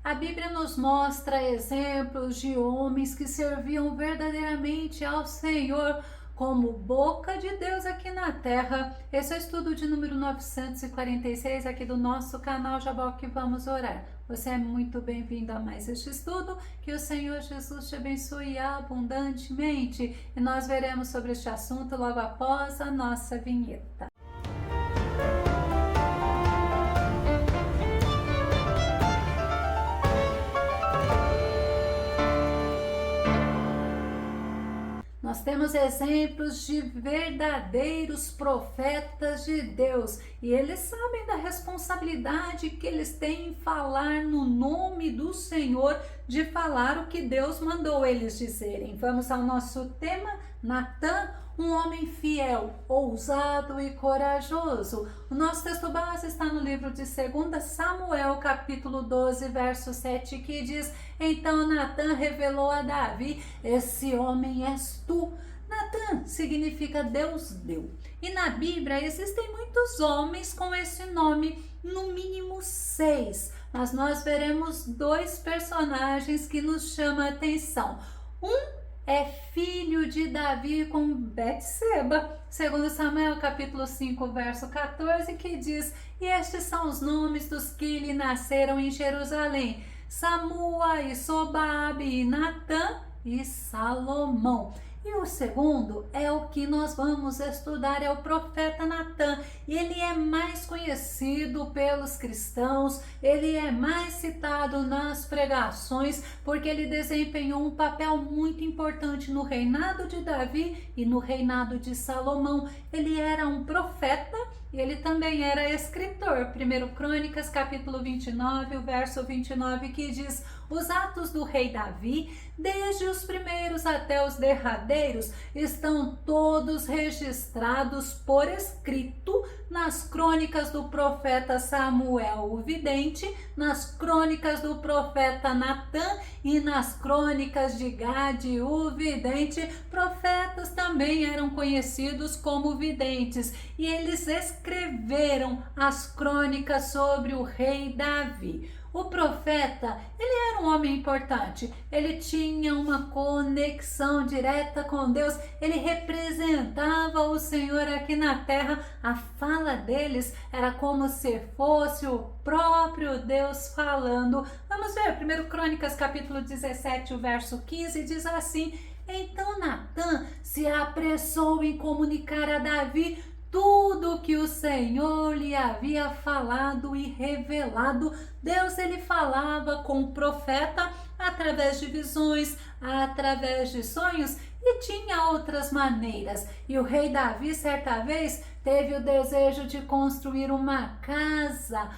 A Bíblia nos mostra exemplos de homens que serviam verdadeiramente ao Senhor como boca de Deus aqui na terra. Esse é o estudo de número 946 aqui do nosso canal Jabal que vamos orar. Você é muito bem-vindo a mais este estudo, que o Senhor Jesus te abençoe abundantemente e nós veremos sobre este assunto logo após a nossa vinheta. Nós temos exemplos de verdadeiros profetas de Deus e eles sabem da responsabilidade que eles têm em falar no nome do Senhor, de falar o que Deus mandou eles dizerem. Vamos ao nosso tema, Natã, um homem fiel, ousado e corajoso. O nosso texto base está no livro de 2 Samuel, capítulo 12, verso 7, que diz: Então Natã revelou a Davi: Esse homem és tu. Natã significa Deus deu. E na Bíblia existem muitos homens com esse nome, no mínimo 6. Mas nós veremos 2 personagens que nos chamam a atenção. Um é filho de Davi com Betseba, segundo Samuel capítulo 5, verso 14, que diz: E estes são os nomes dos que lhe nasceram em Jerusalém: Samua e Sobabe e Natã e Salomão. E o segundo é o que nós vamos estudar, é o profeta Natã. E ele é mais conhecido pelos cristãos, ele é mais citado nas pregações, porque ele desempenhou um papel muito importante no reinado de Davi e no reinado de Salomão. Ele era um profeta e ele também era escritor. 1 Crônicas, capítulo 29, o verso 29, que diz: Os atos do rei Davi, desde os primeiros até os derradeiros, estão todos registrados por escrito nas crônicas do profeta Samuel, o vidente, nas crônicas do profeta Natã e nas crônicas de Gade, o vidente. Profetas também eram conhecidos como videntes e eles escreveram as crônicas sobre o rei Davi. O profeta, ele era um homem importante, ele tinha uma conexão direta com Deus, ele representava o Senhor aqui na terra. A fala deles era como se fosse o próprio Deus falando. Vamos ver, 1 Crônicas capítulo 17, o verso 15, diz assim: Então Natã se apressou em comunicar a Davi tudo que o Senhor lhe havia falado e revelado. Deus, ele falava com o profeta através de visões, através de sonhos, e tinha outras maneiras. E o rei Davi, certa vez, teve o desejo de construir uma casa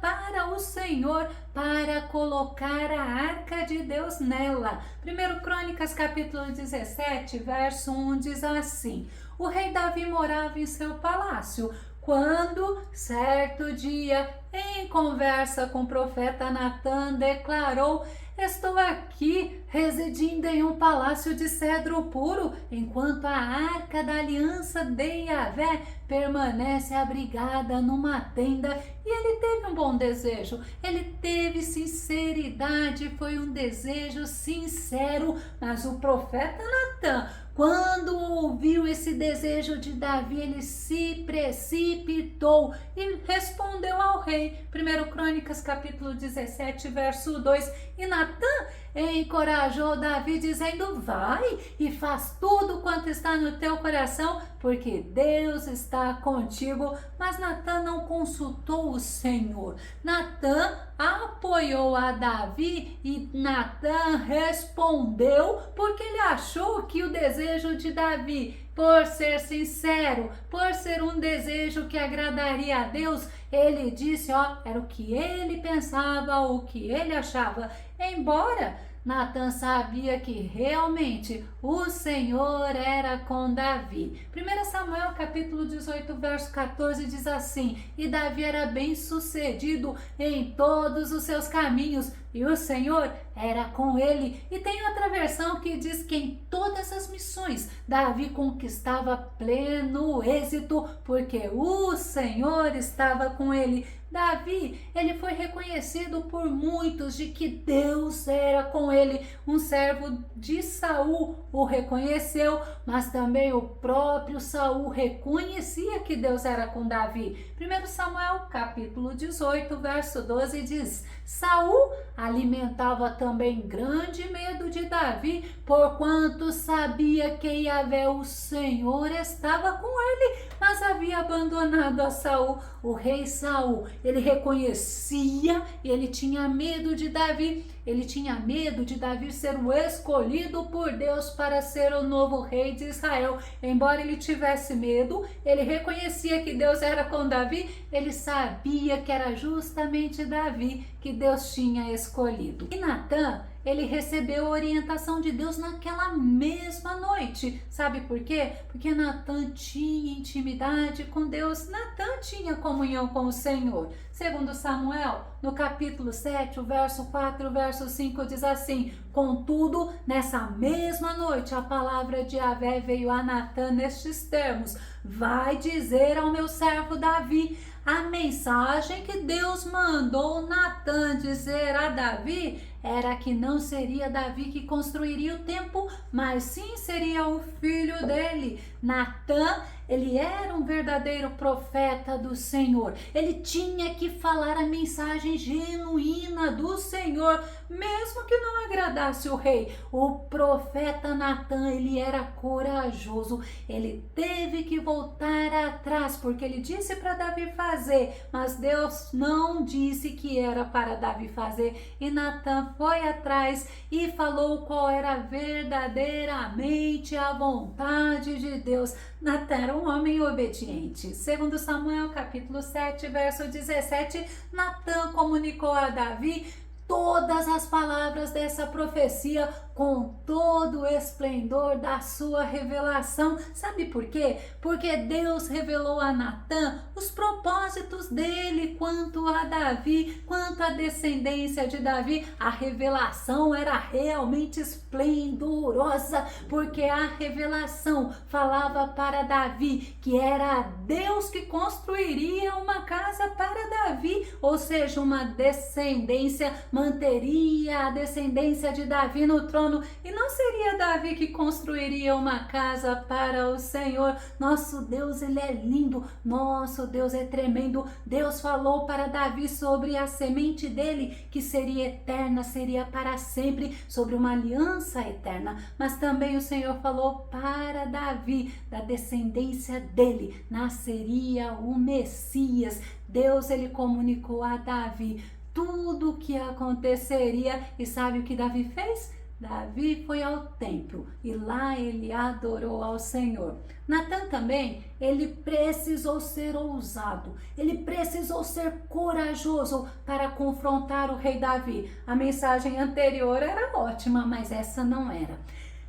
para o Senhor, para colocar a arca de Deus nela. 1 Crônicas capítulo 17, verso 1 diz assim: O rei Davi morava em seu palácio, quando, certo dia, em conversa com o profeta Natã, declarou: Estou aqui, residindo em um palácio de cedro puro, enquanto a arca da aliança de Yahvé permanece abrigada numa tenda. E ele teve um bom desejo, ele teve sinceridade, foi um desejo sincero. Mas o profeta Natã, quando ouviu esse desejo de Davi, ele se precipitou e respondeu ao rei. 1 Crônicas capítulo 17, verso 2. E Natã encorajou Davi, dizendo: Vai e faz tudo quanto está no teu coração, porque Deus está contigo. Mas Natã não consultou o Senhor. Natã apoiou a Davi e Natã respondeu porque ele achou que o desejo de Davi, por ser sincero, por ser um desejo que agradaria a Deus, ele disse, era o que ele pensava, o que ele achava. Embora Natã sabia que realmente o Senhor era com Davi. 1 Samuel capítulo 18, verso 14 diz assim: E Davi era bem sucedido em todos os seus caminhos, e o Senhor era com ele. E tem outra versão que diz que em todas as missões Davi conquistava pleno êxito, porque o Senhor estava com ele. Davi, ele foi reconhecido por muitos de que Deus era com ele. Um servo de Saul o reconheceu, mas também o próprio Saul reconhecia que Deus era com Davi. 1 Samuel, capítulo 18, verso 12 diz: Saul alimentava também grande medo de Davi, porquanto sabia que Yahvé, o Senhor, estava com ele, mas havia abandonado a Saul. O rei Saul, ele reconhecia e ele tinha medo de Davi. Ele tinha medo de Davi ser o escolhido por Deus para ser o novo rei de Israel. Embora ele tivesse medo, ele reconhecia que Deus era com Davi, ele sabia que era justamente Davi que Deus tinha escolhido. E Natã, ele recebeu a orientação de Deus naquela mesma noite. Sabe por quê? Porque Natã tinha intimidade com Deus, Natã tinha comunhão com o Senhor. Segundo Samuel, no capítulo 7, o verso 4, o verso 5 diz assim: Contudo, nessa mesma noite, a palavra de Yahvé veio a Natã nestes termos: Vai dizer ao meu servo Davi. A mensagem que Deus mandou Natã dizer a Davi era que não seria Davi que construiria o templo, mas sim seria o filho dele. Natã, ele era um verdadeiro profeta do Senhor. Ele tinha que falar a mensagem genuína do Senhor, mesmo que não agradasse o rei. O profeta Natã, ele era corajoso. Ele teve que voltar atrás, porque ele disse para Davi fazer, mas Deus não disse que era para Davi fazer. E Natã foi atrás e falou qual era verdadeiramente a vontade de Deus. Natã era um homem obediente. Segundo Samuel, capítulo 7, verso 17, Natã comunicou a Davi todas as palavras dessa profecia com todo o esplendor da sua revelação. Sabe por quê? Porque Deus revelou a Natã os propósitos dele quanto a Davi, quanto à descendência de Davi. A revelação era realmente esplendorosa, porque a revelação falava para Davi que era Deus que construiria uma casa para Davi, ou seja, uma descendência, manteria a descendência de Davi no trono, e não seria Davi que construiria uma casa para o Senhor. Nosso Deus, ele é lindo, nosso Deus é tremendo. Deus falou para Davi sobre a semente dele, que seria eterna, seria para sempre, sobre uma aliança eterna. Mas também o Senhor falou para Davi, da descendência dele nasceria o Messias. Deus, ele comunicou a Davi tudo o que aconteceria, e sabe o que Davi fez? Davi foi ao templo e lá ele adorou ao Senhor. Natã também, ele precisou ser ousado, ele precisou ser corajoso para confrontar o rei Davi. A mensagem anterior era ótima, mas essa não era.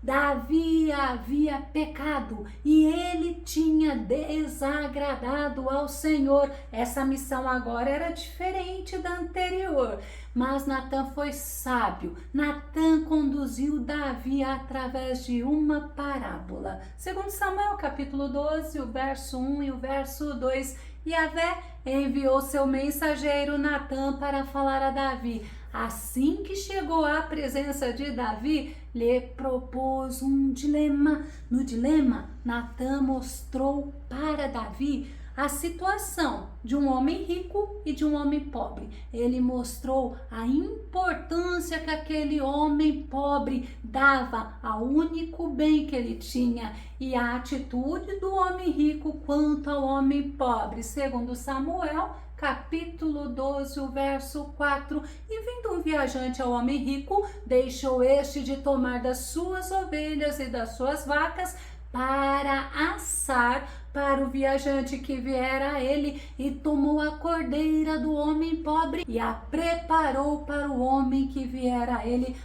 Davi havia pecado e ele tinha desagradado ao Senhor. Essa missão agora era diferente da anterior, mas Natã foi sábio. Natã conduziu Davi através de uma parábola. Segundo Samuel, capítulo 12, o verso 1 e o verso 2, Yahvé enviou seu mensageiro Natã para falar a Davi. Assim que chegou à presença de Davi, lhe propôs um dilema. No dilema, Natã mostrou para Davi a situação de um homem rico e de um homem pobre. Ele mostrou a importância que aquele homem pobre dava ao único bem que ele tinha e a atitude do homem rico quanto ao homem pobre. Segundo Samuel, capítulo 12, o verso 4, e vindo um viajante ao homem rico, deixou este de tomar das suas ovelhas e das suas vacas para assar para o viajante que viera a ele, e tomou a cordeira do homem pobre e a preparou para o homem que viera a ele.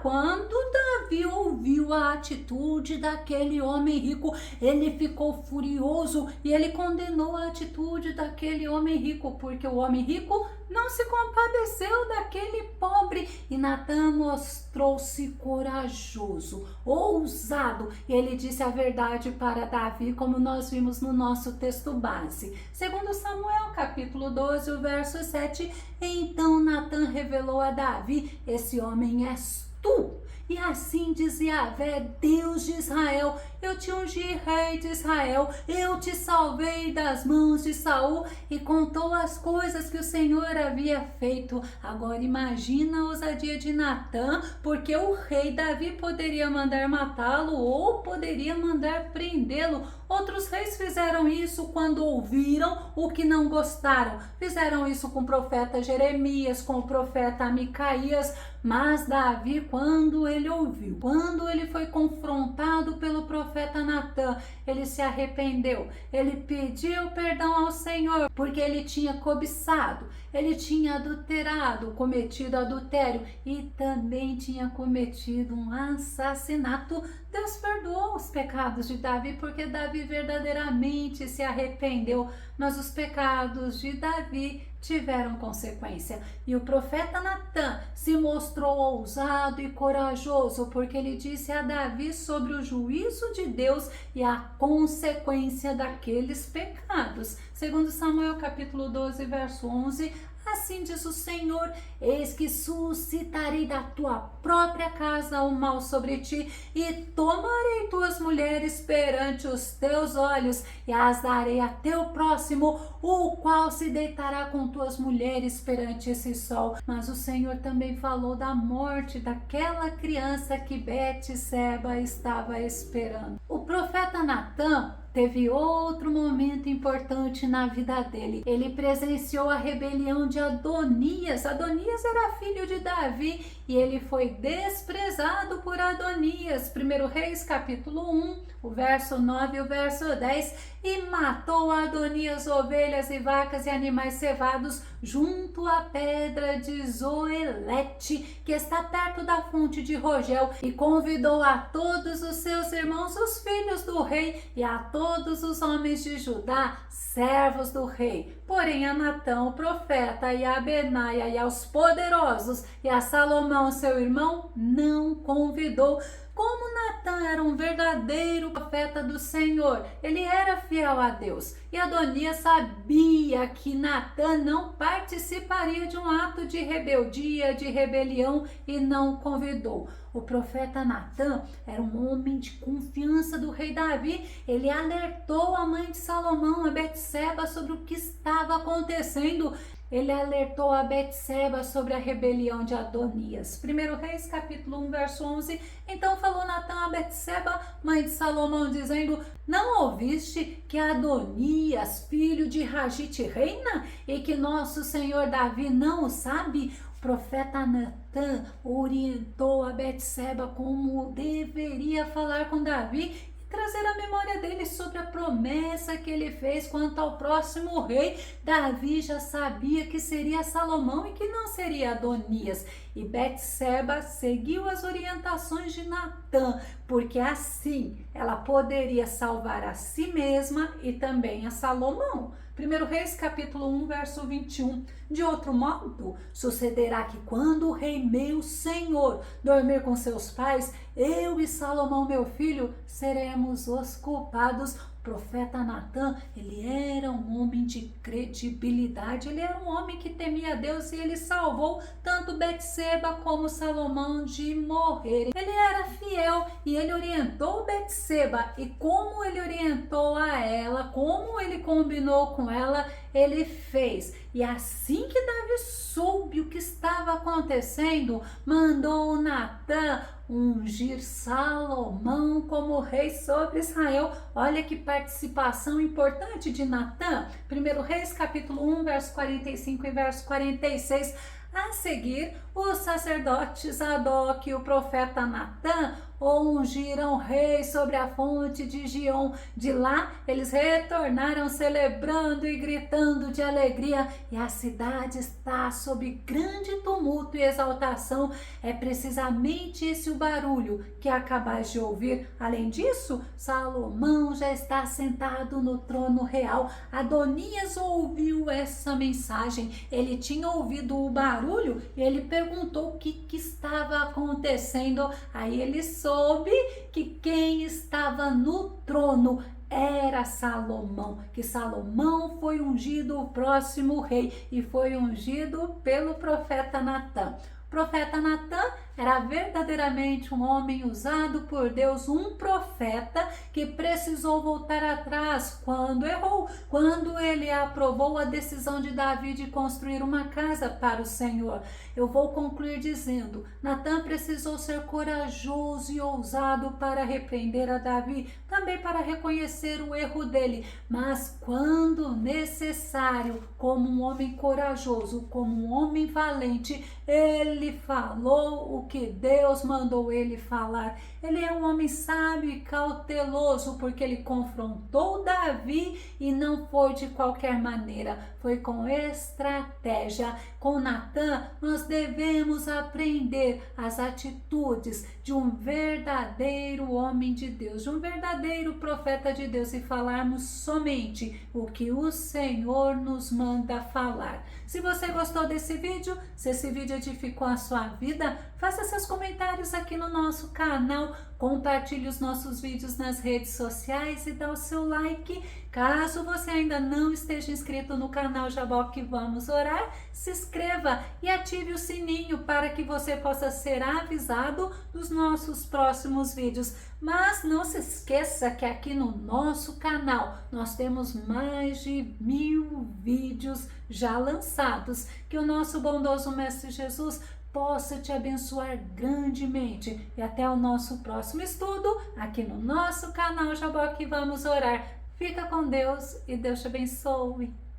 Quando Davi ouviu a atitude daquele homem rico, ele ficou furioso e ele condenou a atitude daquele homem rico, porque o homem rico não se compadeceu daquele pobre E Natã mostrou-se corajoso, ousado, e ele disse a verdade para Davi, como nós vimos no nosso texto base. Segundo Samuel, capítulo 12, o verso 7, então Natã revelou a Davi: esse homem és tu. E assim diz Yahvé, Deus de Israel: eu te ungi rei de Israel, eu te salvei das mãos de Saul. E contou as coisas que o Senhor havia feito. Agora imagina a ousadia de Natã, porque o rei Davi poderia mandar matá-lo ou poderia mandar prendê-lo. Outros reis fizeram isso quando ouviram o que não gostaram. Fizeram isso com o profeta Jeremias, com o profeta Micaías. Mas Davi, quando ele ouviu, quando ele foi confrontado pelo profeta Natã, ele se arrependeu, ele pediu perdão ao Senhor, porque ele tinha cobiçado, ele tinha adulterado, cometido adultério e também tinha cometido um assassinato. Deus perdoou os pecados de Davi, porque Davi verdadeiramente se arrependeu, mas os pecados de Davi tiveram consequência. E o profeta Natã se mostrou ousado e corajoso, porque ele disse a Davi sobre o juízo de Deus e a consequência daqueles pecados. Segundo Samuel capítulo 12, verso 11, assim diz o Senhor: eis que suscitarei da tua própria casa o mal sobre ti, e tomarei tuas mulheres perante os teus olhos, e as darei a teu próximo, o qual se deitará com tuas mulheres perante esse sol. Mas o Senhor também falou da morte daquela criança que Betseba estava esperando. O profeta Natã teve outro momento importante na vida dele. Ele presenciou a rebelião de Adonias. Adonias era filho de Davi e ele foi desprezado por Adonias. 1 Reis capítulo 1, o verso 9 e o verso 10. E matou Adonias ovelhas e vacas e animais cevados junto à pedra de Zoelete, que está perto da fonte de Rogel, e convidou a todos os seus irmãos, os filhos do rei, e a todos os homens de Judá, servos do rei. Porém a Natã, o profeta, e a Benaia, e aos poderosos, e a Salomão, seu irmão, não convidou. Como Natã era um verdadeiro profeta do Senhor, ele era fiel a Deus. E Adonias sabia que Natã não participaria de um ato de rebeldia, de rebelião, e não convidou. O profeta Natã era um homem de confiança do rei Davi. Ele alertou a mãe de Salomão, a Betseba, sobre o que estava acontecendo. Ele alertou a Betseba sobre a rebelião de Adonias. 1 Reis, capítulo 1, verso 11. Então falou Natã a Betseba, mãe de Salomão, dizendo: não ouviste que Adonias, filho de Ragite, reina, e que nosso senhor Davi não o sabe? O profeta Natã orientou a Betseba como deveria falar com Davi, trazer a memória dele sobre a promessa que ele fez quanto ao próximo rei. Davi já sabia que seria Salomão e que não seria Adonias. E Betseba seguiu as orientações de Natã, porque assim ela poderia salvar a si mesma e também a Salomão. 1 Reis capítulo 1, verso 21. De outro modo, sucederá que quando o rei meu senhor dormir com seus pais, eu e Salomão meu filho seremos os culpados. O profeta Natã, ele era um homem de credibilidade, ele era um homem que temia Deus e ele salvou tanto Betseba como Salomão de morrer. Ele era fiel e ele orientou Betseba, e como ele orientou a ela, como ele combinou com ela, ele fez. E assim que Davi soube o que estava acontecendo, mandou Natã ungir Salomão como rei sobre Israel. Olha que participação importante de Natã. 1 Reis capítulo 1, verso 45 e verso 46. A seguir, o sacerdote Zadok e o profeta Natã ungiram rei sobre a fonte de Giom. De lá eles retornaram celebrando e gritando de alegria, e a cidade está sob grande tumulto e exaltação. É precisamente esse o barulho que acabais de ouvir. Além disso, Salomão já está sentado no trono real. Adonias ouviu essa mensagem. Ele tinha ouvido o barulho e ele perguntou o que estava acontecendo. Aí ele soube que quem estava no trono era Salomão, que Salomão foi ungido o próximo rei e foi ungido pelo profeta Natã. O profeta Natã era verdadeiramente um homem usado por Deus, um profeta que precisou voltar atrás quando errou, quando ele aprovou a decisão de Davi de construir uma casa para o Senhor. Eu vou concluir dizendo, Natã precisou ser corajoso e ousado para repreender a Davi, também para reconhecer o erro dele, mas quando necessário, como um homem corajoso, como um homem valente, ele falou o que Deus mandou ele falar. Ele é um homem sábio e cauteloso, porque ele confrontou Davi e não foi de qualquer maneira, foi com estratégia. Com Natã, nós devemos aprender as atitudes de um verdadeiro homem de Deus, de um verdadeiro profeta de Deus, e falarmos somente o que o Senhor nos manda falar. Se você gostou desse vídeo, se esse vídeo edificou a sua vida, faça seus comentários aqui no nosso canal, compartilhe os nossos vídeos nas redes sociais e dá o seu like. Caso você ainda não esteja inscrito no canal Jaboque Vamos Orar, se inscreva e ative o sininho para que você possa ser avisado dos nossos próximos vídeos. Mas não se esqueça que aqui no nosso canal nós temos mais de 1000 vídeos já lançados. Que o nosso bondoso Mestre Jesus possa te abençoar grandemente. E até o nosso próximo estudo aqui no nosso canal Jaboque Vamos Orar. Fica com Deus e Deus te abençoe.